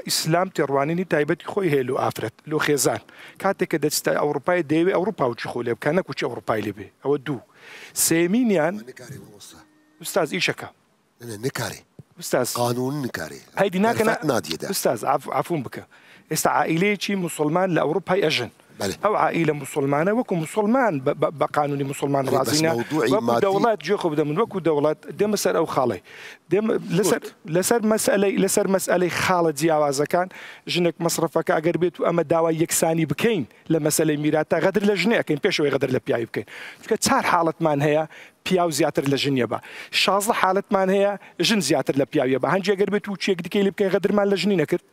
ئیسلام تێڕوانینی تایبەتی خۆی هەیە لۆ ئافرەت لۆ خێزان کاتێک کە دەچتە ئەوروپای دەیەوێ ئەوروپا وچی خۆ لێ بکە نەکوچی ئەوروپای لێ بێ ئەوە دوو سێمینیان ئوستاز ئیشەکە نکارێ ئوستاز قانون نکارێ هەیدی ناکەنە نادیێدا ئوستاز عفوم بکە ئێستا عائیلەیەکی موسڵمان لە ئەوروپای ئەژن ئەو عائیلە موسڵمانە وەکو موسڵمان بە قانونی موسڵمان ڕازینە وەکو دەوڵات گوێ خۆ بدەمن وەکو دەوڵات دێمە سەر ئەو خاڵی لەسەر مەسئلەی خاڵە جیاوازەکان ژنێک مەصرفەکە ئەگەر بێت و ئەمە داوای یەکسانی بکەین لە مەسەلەی میراتە غەدر لە ژنەکەین پێشەوەی غەدر لە پیاوی بکەین چونکە چار حاڵەتمان هەیە پیاو زیاتر لە ژنیە بە 16 حالەتمان هەیە ژن زیاتر لە پیاویە بە هەندێک ئەگەر بێت و چێک دیکەی لێ بکەین غەدرمان لە ژنی نەکرد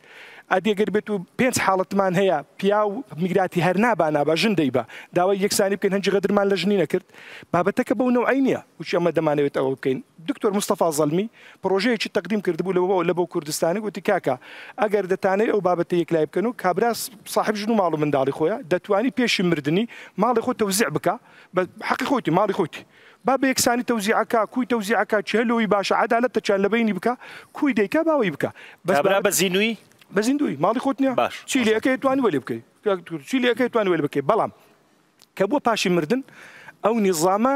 ئەدێگەر بێت و 5 حاڵەتمان هەیە پیاو میگراتی هەر نابا ژن دەیبە داوای یەکسانی بکەین هەنجی غەدرمان لە ژنی نەکرد بابەتەکە بەو نەوعی نییە وچی ئەمە دەمانەوێت ئەوە بکەین دکتۆر مستەفا زەڵمی پرۆژەیەکی تەقدیم کردبوو لە بۆ کوردستانی گوتی کاکە ئەگەر دەتانێت ئەو بابەتە یەکلای بکەن و کابرا صاحب ژن و ماڵ و منداڵی خۆیە دەتوانی پێشی مردنی ماڵی خۆ تەوزیع بکە بە حەقی خۆیتی ماڵی خۆیتی با بە یەکسانی تەوزیعەکە کوی تەوزیعەکە چهلەوەی باشە عەدالەتە چیان لە بینی بکە کوی دەیکا باوەی بکە کابرا بە زینووی بە زیندوی ماڵی خۆت نییە باش چی لەکەی توانی وەلی بکەیت چی لەکەی توانی وەلی بکەیت بەڵام کە بۆ پاشی مردن ئەو نیظامە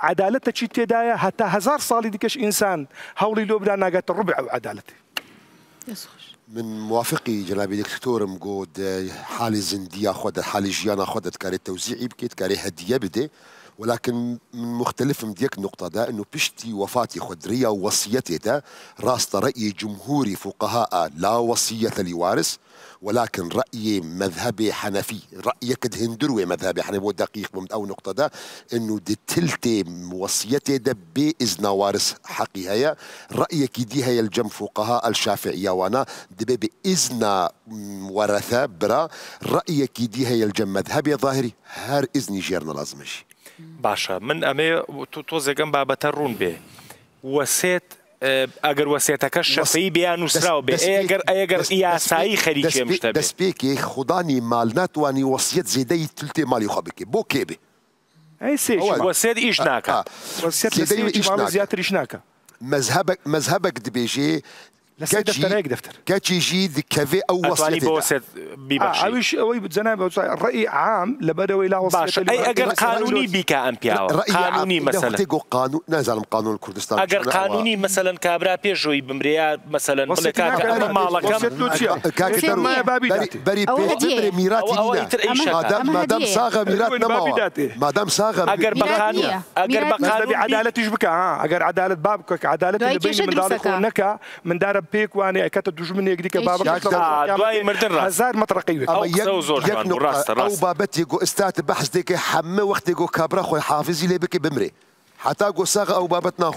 عەدالەتە چی تێدایە هەتا 1000 ساڵی دیکەش ئینسان هەوڵی لۆ برا ناگاتە ڕوبع ئەو عەدالەتە من موافقی جنابی دکتۆرم گۆ حالی زندیا خۆ حالی ژیانە خۆ دەتکارێت تەوزیعی بکەیت کارێ هەدیە بدێ ولكن من مختلف من ديك النقطة ده انه بشتي وفاتي خدرية وصيتي ده راست رأي جمهوري فقهاء لا وصية لوارث ولكن رأي مذهبي حنفي رأي كد هندروي مذهبي حنفي دقيق من أو نقطة ده انه دي تلتي وصيتي ده بإذن وارث حقي هيا رأيك دي هي الجم فقهاء الشافعية وانا دي بإذن ورثة برا رأيك دي هي الجم مذهبي ظاهري هر إذن جيرنا لازمشي باشە من ئەمێ تۆزێکم بابەتە ڕوون بێ وەسێت ئەگەر وەسێتەکە شەفەی بیان نووسراوە بێ ئەگەر یاسایی خەریکێ شتە بێ دەستپێکی خودانی مال ناتوانی وەسیەت زێدەی تلتێ ماڵی خۆ بکێ بۆ کێ بێ وەسێت ئیش ناکات زیاتریش ناکە مەذهبك دبێژێ كاتشي جيد كافي او وصيت عاوش اوي بتزنا الراي عام لبدوي لا وصيت اي اجر قانوني بك ام بياو قانوني مثلا تيجو قانون نازل قانون الكردستان اجر قانوني مثلا كابرا بيجوي بمريا مثلا ملكات مالك بري ميراتي مادام صاغه ميرات مادام صاغه اجر بقانون عداله يشبك اجر عداله بابك عداله اللي بين من دار خونك من دار بيك واني كانت دجمني يقديك بابك دواي مردن راس هزار مطرقي او بابتي جو استات بحث ديك حمه وقت جو كابرا خو حافظي لي بك بمري حتى جو صاغ او بابتنا